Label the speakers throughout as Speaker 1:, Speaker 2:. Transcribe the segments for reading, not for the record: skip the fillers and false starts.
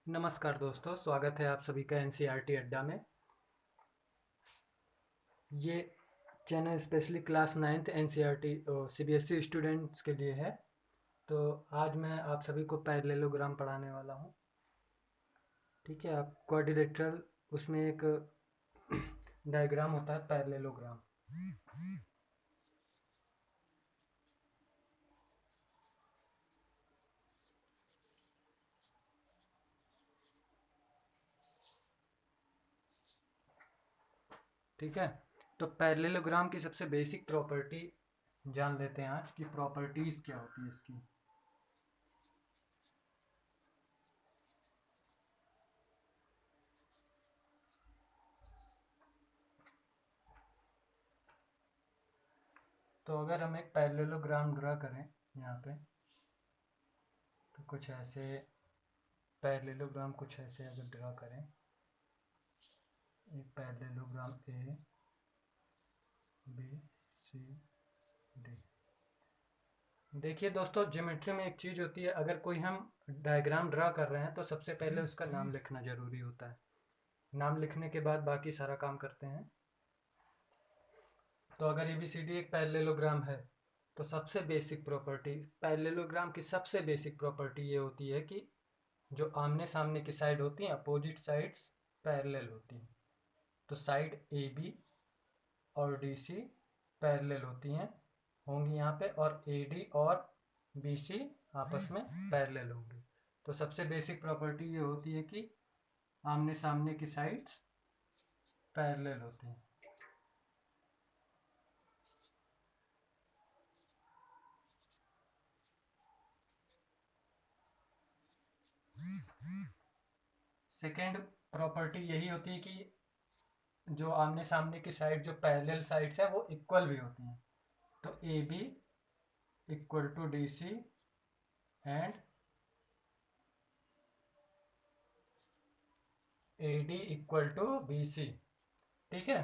Speaker 1: नमस्कार दोस्तों, स्वागत है आप सभी का एनसीईआरटी अड्डा में। ये channel specially class 9th NCERT CBSE students के लिए है। तो आज मैं आप सभी को पैरेललोग्राम पढ़ाने वाला हूँ। ठीक है, आप क्वाड्रिलेटरल उसमें एक डायग्राम होता है पैरेललोग्राम। ठीक है, तो पैरेललोग्राम की सबसे बेसिक प्रॉपर्टी जान लेते हैं आज कि प्रॉपर्टीज़ क्या होती है इसकी। तो अगर हम एक पैरेललोग्राम ड्रा करें यहाँ पे, तो कुछ ऐसे पैरेललोग्राम कुछ ऐसे अगर ड्रा करें, एक parallelogram A B C D. देखिए दोस्तों, ज्योमेट्री में एक चीज़ होती है, अगर कोई हम डायग्राम ड्रा कर रहे हैं तो सबसे पहले उसका नाम लिखना जरूरी होता है। नाम लिखने के बाद बाकी सारा काम करते हैं। तो अगर ए बी सी डी एक पैरेललोग्राम है तो सबसे बेसिक प्रॉपर्टी, पैरेललोग्राम की सबसे बेसिक प्रॉपर्टी ये होती है कि जो आमने सामने की साइड होती हैं, अपोजिट साइड्स पैरेलल होती हैं। तो साइड ए बी और डी सी पैरेलल होती हैं, होंगी यहाँ पे, और ए डी और बी सी आपस में पैरेलल होंगी। तो सबसे बेसिक प्रॉपर्टी ये होती है कि आमने सामने की साइड्स पैरेलल होती हैं। सेकेंड प्रॉपर्टी यही होती है कि जो आमने सामने की साइड, जो पैरेलल साइड्स है, वो इक्वल भी होती हैं। तो A B equal to D C and A D equal to B C. ठीक है,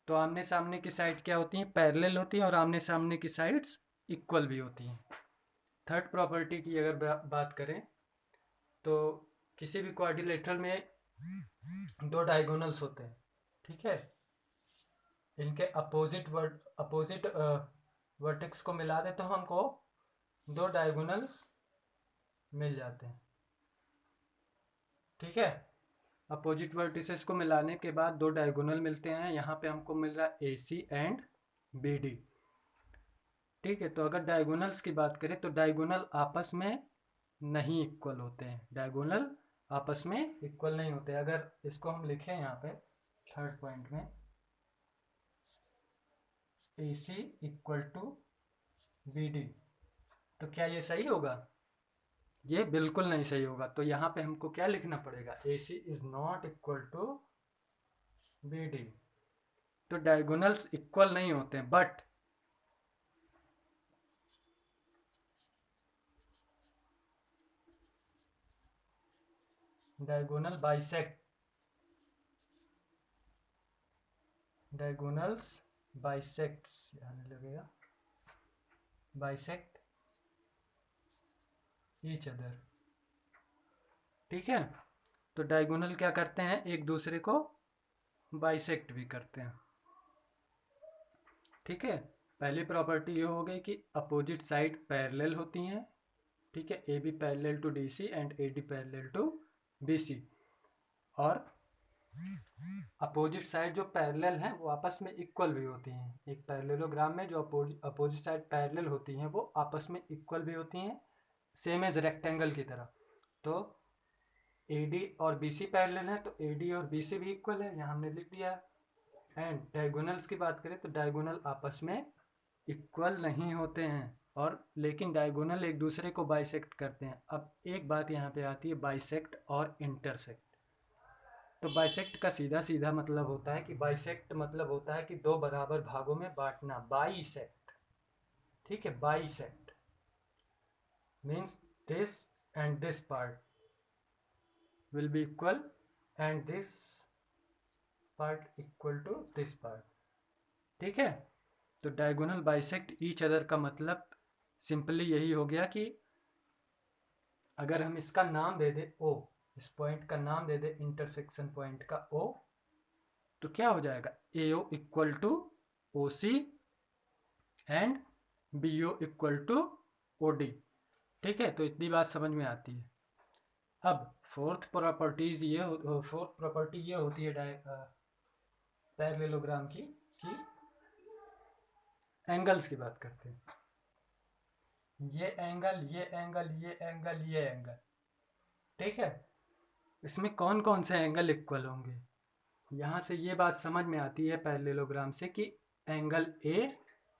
Speaker 1: तो आमने सामने की साइड क्या होती हैं? पैरेलल होती हैं, और आमने सामने की साइड्स इक्वल भी होती हैं। थर्ड प्रॉपर्टी की अगर बात करें तो किसी भी क्वाड्रिलेटरल में दो डायगोनल्स होते हैं। ठीक है, इनके अपोजिट वर्टेक्स को मिला दे तो हमको दो डायगोनल्स मिल जाते हैं। ठीक है, अपोजिट वर्टिसेस को मिलाने के बाद दो डायगोनल मिलते हैं। यहाँ पे हमको मिल रहा है ए सी एंड बी डी। ठीक है, तो अगर डायगोनल्स की बात करें तो डायगोनल आपस में नहीं इक्वल होते हैं। डायगोनल आपस में इक्वल नहीं होते। अगर इसको हम लिखें यहाँ पे थर्ड पॉइंट में, ए सी इक्वल टू बी डी, तो क्या ये सही होगा? ये बिल्कुल नहीं सही होगा। तो यहाँ पे हमको क्या लिखना पड़ेगा? A C is not equal to B D. तो डायगोनल्स इक्वल नहीं होते हैं, but diagonal bisect, diagonals bisects आने लगेगा, बाइसेक्ट ईच अदर। ठीक है, तो डायगोनल क्या करते हैं? एक दूसरे को बाइसेक्ट भी करते हैं। ठीक है, पहली प्रॉपर्टी ये हो गई कि अपोजिट साइड पैरेलल होती हैं। ठीक है, A B parallel to D C and A D parallel to B C. और अपोजिट साइड जो पैरेलल हैं वो आपस में इक्वल भी होती हैं। एक पैरेललोग्राम में जो अपोजिट साइड पैरेलल होती हैं वो आपस में इक्वल भी होती हैं, सेम एज रेक्टेंगल की तरह। तो ए डी और बी सी पैरेलल है तो ए डी और बी सी भी इक्वल है, यहाँ हमने लिख दिया। एंड डायगोनल्स की बात करें तो डायगोनल आपस में इक्वल नहीं होते हैं, और लेकिन डायगोनल एक दूसरे को बाइसेक्ट करते हैं। अब एक बात यहाँ पे आती है, बाइसेक्ट और इंटरसेक्ट। तो बाइसेक्ट का सीधा सीधा मतलब होता है कि बाइसेक्ट मतलब होता है कि दो बराबर भागों में बांटना, बाइसेक्ट। ठीक है, bisect means this and this part will be equal and this part equal to this part। ठीक है, तो डायगोनल बाइसेक्ट ईच अदर का मतलब सिंपली यही हो गया कि अगर हम इसका नाम दे दे ओ, इस पॉइंट का नाम दे दे इंटरसेक्शन पॉइंट का ओ, तो क्या हो जाएगा, A O equal to O C and B O equal to O D. ठीक है, तो इतनी बात समझ में आती है। अब फोर्थ प्रॉपर्टी ये होती है पैरेललोग्राम की, कि एंगल्स की बात करते हैं। ये एंगल, ये एंगल, ये एंगल, ये एंगल, ठीक है, इसमें कौन कौन से एंगल इक्वल होंगे। यहाँ से ये बात समझ में आती है पैरेललोग्राम से कि एंगल ए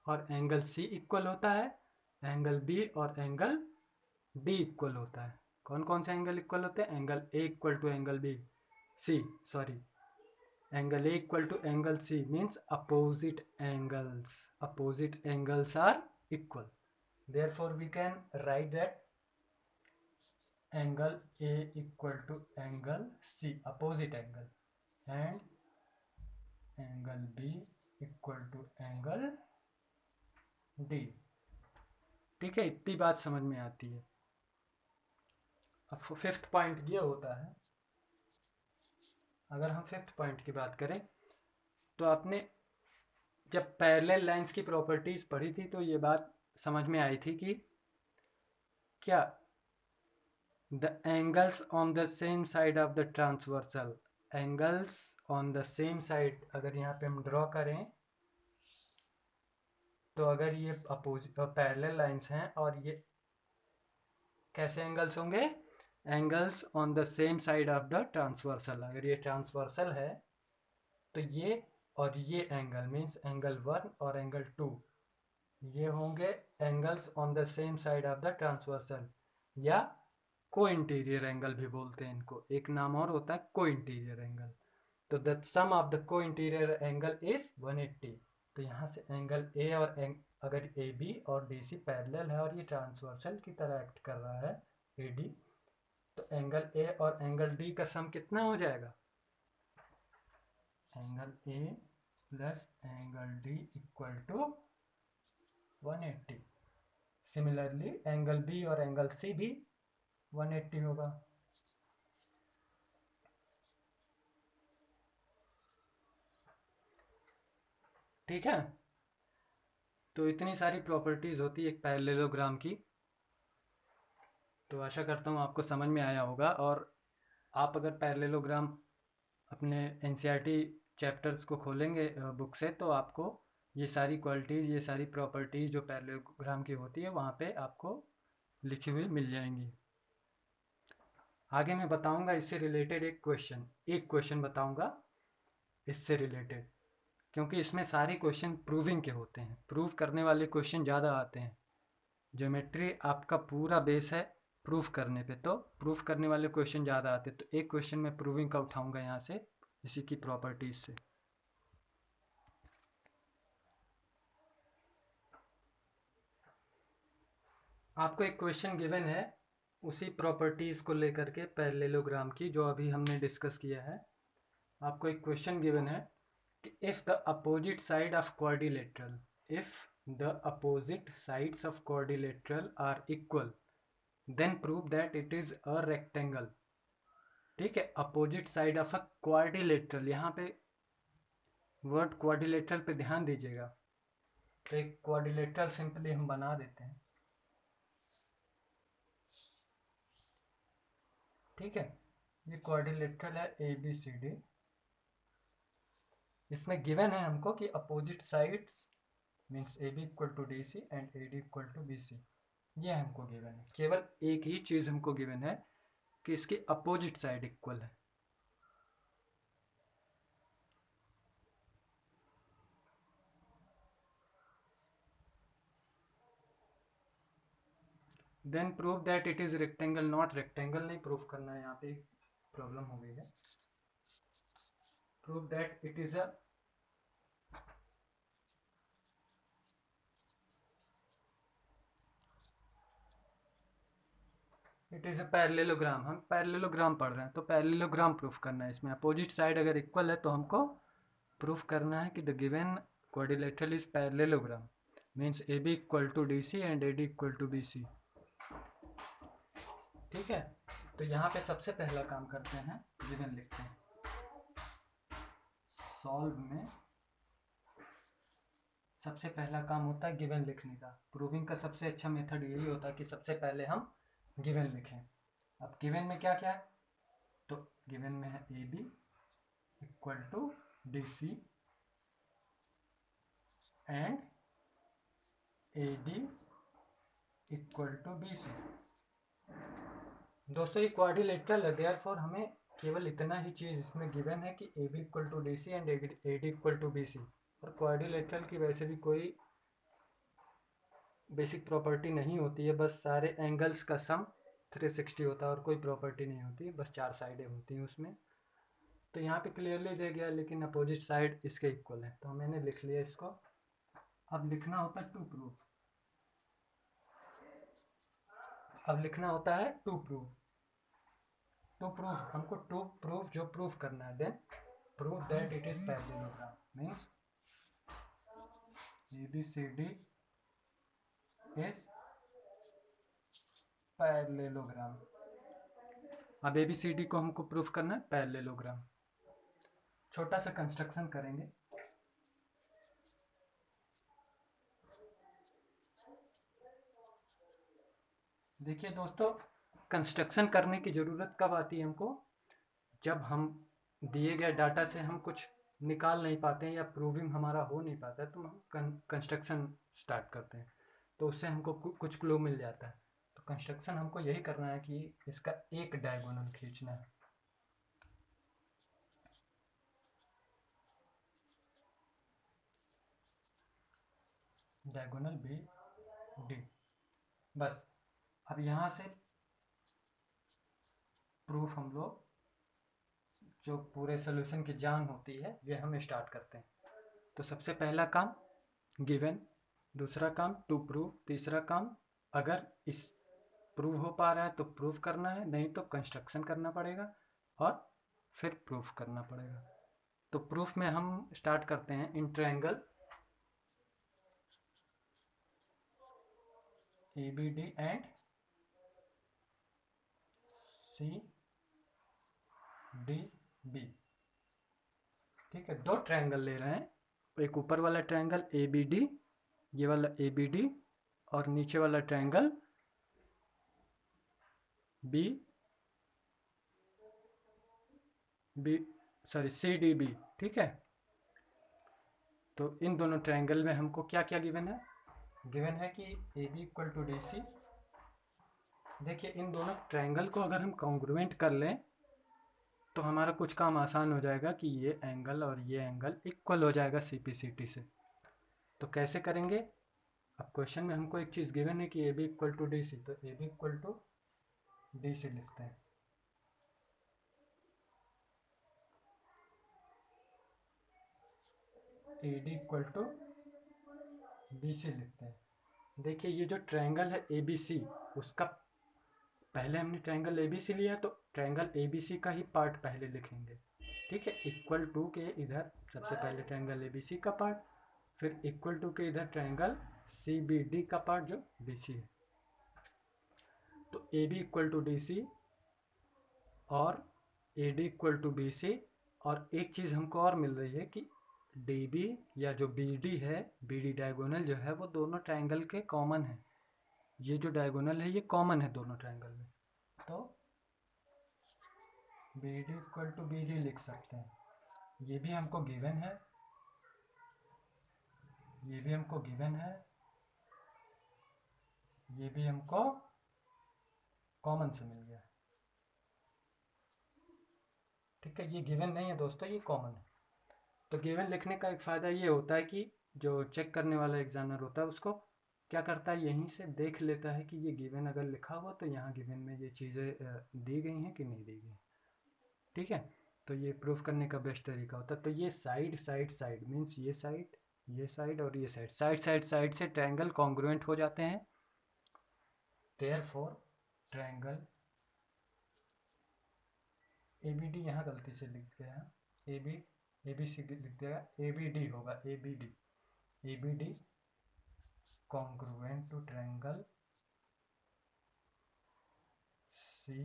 Speaker 1: और एंगल सी इक्वल होता है, एंगल बी और एंगल डी इक्वल होता है। कौन कौन से एंगल इक्वल होते हैं, angle A equal to angle B, C sorry, angle A equal to angle C means opposite angles are equal. Therefore we can write that angle A equal to angle C, opposite angle, and angle B equal to angle D। ठीक है, इतनी बात समझ में आती है। अब fifth point ये होता है, अगर हम फिफ्थ पॉइंट की बात करें तो आपने जब पैरेलल लाइंस की प्रॉपर्टीज पढ़ी थी तो ये बात समझ में आई थी कि क्या the angles on the same side of the transversal, angles on the same side, अगर यहाँ पे हम ड्रॉ करें तो अगर ये अपोजिट पैरेलल लाइंस हैं और ये कैसे एंगल्स होंगे, angles on the same side of the transversal. अगर ये ट्रांसवर्सल है तो ये और ये एंगल मीन्स एंगल 1 और एंगल 2, ये होंगे angles on the same side of the transversal, या को इंटीरियर एंगल भी बोलते हैं इनको, एक नाम और होता है को इंटीरियर एंगल। तो द सम ऑफ द को इंटीरियर एंगल इज 180। तो यहाँ से एंगल ए और अगर ए बी और डी सी पैरेलल है और ये ट्रांसवर्सल की तरह एक्ट कर रहा है ए डी, तो एंगल ए और एंगल डी का सम कितना हो जाएगा, angle A plus angle D equal to 180। Similarly angle B और एंगल सी भी 180 होगा। ठीक है, तो इतनी सारी प्रॉपर्टीज होती है एक पैरेललोग्राम की। तो आशा करता हूँ आपको समझ में आया होगा, और आप अगर पैरेललोग्राम अपने एनसीईआरटी चैप्टर्स को खोलेंगे बुक से तो आपको ये सारी क्वालिटीज़, ये सारी प्रॉपर्टीज़ जो पैरेललोग्राम की होती है वहाँ पे आपको लिखी हुई मिल जाएंगी। आगे मैं बताऊंगा इससे रिलेटेड एक क्वेश्चन बताऊंगा इससे रिलेटेड, क्योंकि इसमें सारे क्वेश्चन प्रूविंग के होते हैं, प्रूव करने वाले क्वेश्चन ज़्यादा आते हैं। ज्योमेट्री आपका पूरा बेस है प्रूफ करने पे, तो प्रूफ करने वाले क्वेश्चन ज़्यादा आते हैं। तो एक क्वेश्चन मैं प्रूविंग का उठाऊंगा यहाँ से, इसी की प्रॉपर्टीज से। आपको एक क्वेश्चन गिवन है उसी प्रॉपर्टीज को लेकर के पैरेललोग्राम की, जो अभी हमने डिस्कस किया है। आपको एक क्वेश्चन गिवन है कि if the opposite side of quadrilateral, if the opposite sides of quadrilateral are equal then prove that it is a rectangle. ठीक है, opposite side of a quadrilateral, यहाँ पे वर्ड क्वाड्रिलेटरल पे ध्यान दीजिएगा। तो एक क्वाड्रिलेटरल सिंपली हम बना देते हैं। ठीक है, ये क्वाड्रिलेटरल है ए बी सी डी। इसमें गिवन है हमको कि opposite sides means A B equal to D C and A D equal to B C, ये हमको गिवन है। केवल एक ही चीज़ हमको गिवन है कि इसकी अपोजिट साइड इक्वल है। Then prove that it is rectangle, not rectangle नहीं प्रूफ करना है, यहाँ पे प्रॉब्लम हो गई है। Prove that it is a parallelogram. हम पैरेललोग्राम पढ़ रहे हैं तो पैरेललोग्राम प्रूफ करना है। इसमें अपोजिट साइड अगर इक्वल है तो हमको प्रूफ करना है कि the given quadrilateral is parallelogram, means A B equal to D C and A D equal to B C. ठीक है, तो यहाँ पे सबसे पहला काम करते हैं, गिवन लिखते हैं। सॉल्व में सबसे पहला काम होता है गिवन लिखने का। प्रूविंग का सबसे अच्छा मेथड यही होता है कि सबसे पहले हम गिवन लिखें। अब गिवन में क्या क्या है, तो गिवन में है A B equal to D C and A D equal to B C. दोस्तों ये क्वाड्रिलेटरल है, देयरफॉर हमें केवल इतना ही चीज़ इसमें गिवन है कि A B equal to D C and A D equal to B C. और क्वाड्रिलेटरल की वैसे भी कोई बेसिक प्रॉपर्टी नहीं होती है, बस सारे एंगल्स का सम 360 होता है और कोई प्रॉपर्टी नहीं होती, बस 4 साइडें होती हैं उसमें। तो यहाँ पे क्लियरली दे गया, लेकिन अपोजिट साइड इसके इक्वल है, तो मैंने लिख लिया इसको। अब लिखना होता है टू प्रूव। अब लिखना होता है टू प्रूव। टू प्रूव हमको टू प्रूव जो प्रूव करना है, then prove that it is parallelogram means ABCD is parallelogram. अब ABCD को हमको प्रूफ करना है पैरेललोग्राम। छोटा सा कंस्ट्रक्शन करेंगे। देखिए दोस्तों, कंस्ट्रक्शन करने की ज़रूरत कब आती है हमको, जब हम दिए गए डाटा से हम कुछ निकाल नहीं पाते हैं या प्रूविंग हमारा हो नहीं पाता है, तो हम कंस्ट्रक्शन स्टार्ट करते हैं, तो उससे हमको कुछ क्लू मिल जाता है। तो कंस्ट्रक्शन हमको यही करना है कि इसका एक डायगोनल खींचना है। डायगोनल बी डी, बस। अब यहाँ से प्रूफ हम लोग जो पूरे सोल्यूशन की जान होती है ये हम स्टार्ट करते हैं। तो सबसे पहला काम गिवन, दूसरा काम टू प्रूव, तीसरा काम अगर इस प्रूव हो पा रहा है तो प्रूफ करना है, नहीं तो कंस्ट्रक्शन करना पड़ेगा और फिर प्रूफ करना पड़ेगा। तो प्रूफ में हम स्टार्ट करते हैं in triangle ABD and CDB। ठीक है, दो ट्रायंगल ले रहे हैं, एक ऊपर वाला ट्रायंगल ABD, ये वाला ABD, और नीचे वाला ट्रायंगल CDB। ठीक है, तो इन दोनों ट्रायंगल में हमको क्या क्या गिवन है, गिवन है कि AB equal to D C. देखिए इन दोनों ट्रायंगल को अगर हम कॉन्ग्रुएंट कर लें तो हमारा कुछ काम आसान हो जाएगा कि ये एंगल और ये एंगल इक्वल हो जाएगा CPCT से। तो कैसे करेंगे, अब क्वेश्चन में हमको एक चीज़ गिवन है कि AB equal to D C, तो AB equal to D C लिखते हैं। AD इक्वल टू BC लिखते हैं। देखिए ये जो ट्रायंगल है ABC, उसका पहले हमने ट्रायंगल ABC लिया, तो ट्रायंगल ABC का ही पार्ट पहले लिखेंगे। ठीक है, इक्वल टू के इधर सबसे पहले ट्रायंगल ABC का पार्ट, फिर इक्वल टू के इधर ट्रायंगल CBD का पार्ट जो BC है। तो AB इक्वल टू DC और AD इक्वल टू BC, और एक चीज़ हमको और मिल रही है कि DB या जो BD है, BD डायगोनल जो है वो दोनों ट्रायंगल के कॉमन है। ये जो डायगोनल है ये कॉमन है दोनों ट्रायंगल में, तो BD इक्वल टू BD लिख सकते हैं। ये भी हमको गिवन है, ये भी हमको गिवन है, ये भी हमको कॉमन से मिल गया। ठीक है, ये गिवन नहीं है दोस्तों, ये कॉमन है। तो गिवन लिखने का एक फ़ायदा ये होता है कि जो चेक करने वाला एग्जामिनर होता है उसको क्या करता है, यहीं से देख लेता है कि ये गिवन अगर लिखा हुआ तो यहाँ गिवन में ये चीज़ें दी गई हैं कि नहीं दी गई। ठीक है, तो ये प्रूफ करने का बेस्ट तरीका होता है। तो ये साइड साइड साइड मीन्स ये साइड, ये साइड और ये साइड, साइड साइड साइड से ट्रायंगल कॉन्ग्रुएंट हो जाते हैं। देयरफॉर ट्रायंगल ABD यहाँ गलती से लिख गया है, ABC लिख दिया, ABD होगा, ABD congruent to triangle C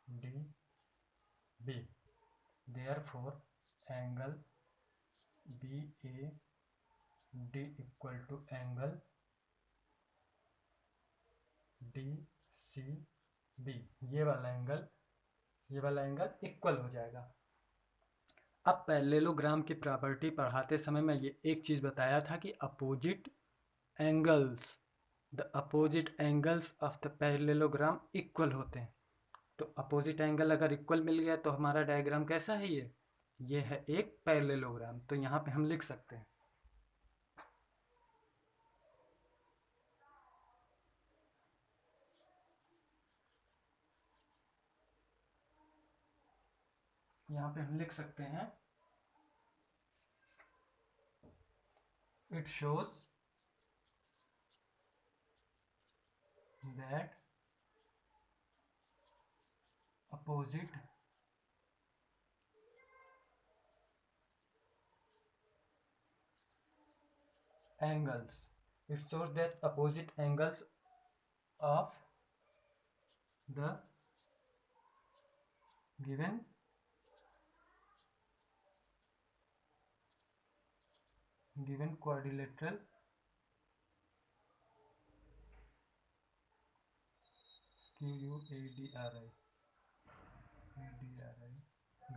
Speaker 1: D B, therefore angle BAD equal to angle DCB, ये वाला एंगल इक्वल हो जाएगा। अब पैरेललोग्राम की प्रॉपर्टी पढ़ाते समय मैं ये एक चीज़ बताया था कि opposite angles of the parallelogram equal होते हैं। तो अपोजिट एंगल अगर इक्वल मिल गया तो हमारा डायग्राम कैसा है, ये है एक पैरेललोग्राम। तो यहाँ पे हम लिख सकते हैं it shows that opposite angles of the given quadrilateral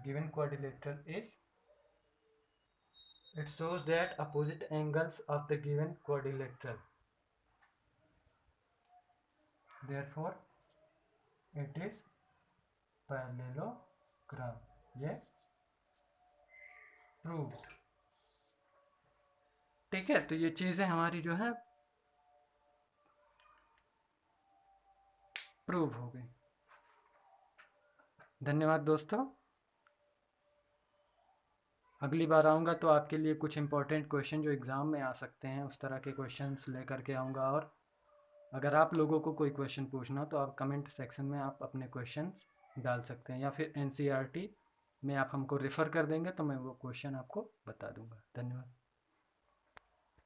Speaker 1: given quadrilateral is, it shows that opposite angles of the given quadrilateral, therefore it is parallelogram, ये proved। ठीक है, तो ये चीजें हमारी जो है प्रूव हो गई। धन्यवाद दोस्तों, अगली बार आऊँगा तो आपके लिए कुछ इंपॉर्टेंट क्वेश्चन जो एग्ज़ाम में आ सकते हैं उस तरह के क्वेश्चंस लेकर के आऊँगा। और अगर आप लोगों को कोई क्वेश्चन पूछना हो तो आप कमेंट सेक्शन में आप अपने क्वेश्चंस डाल सकते हैं, या फिर NCERT में आप हमको रेफ़र कर देंगे तो मैं वो क्वेश्चन आपको बता दूँगा। धन्यवाद।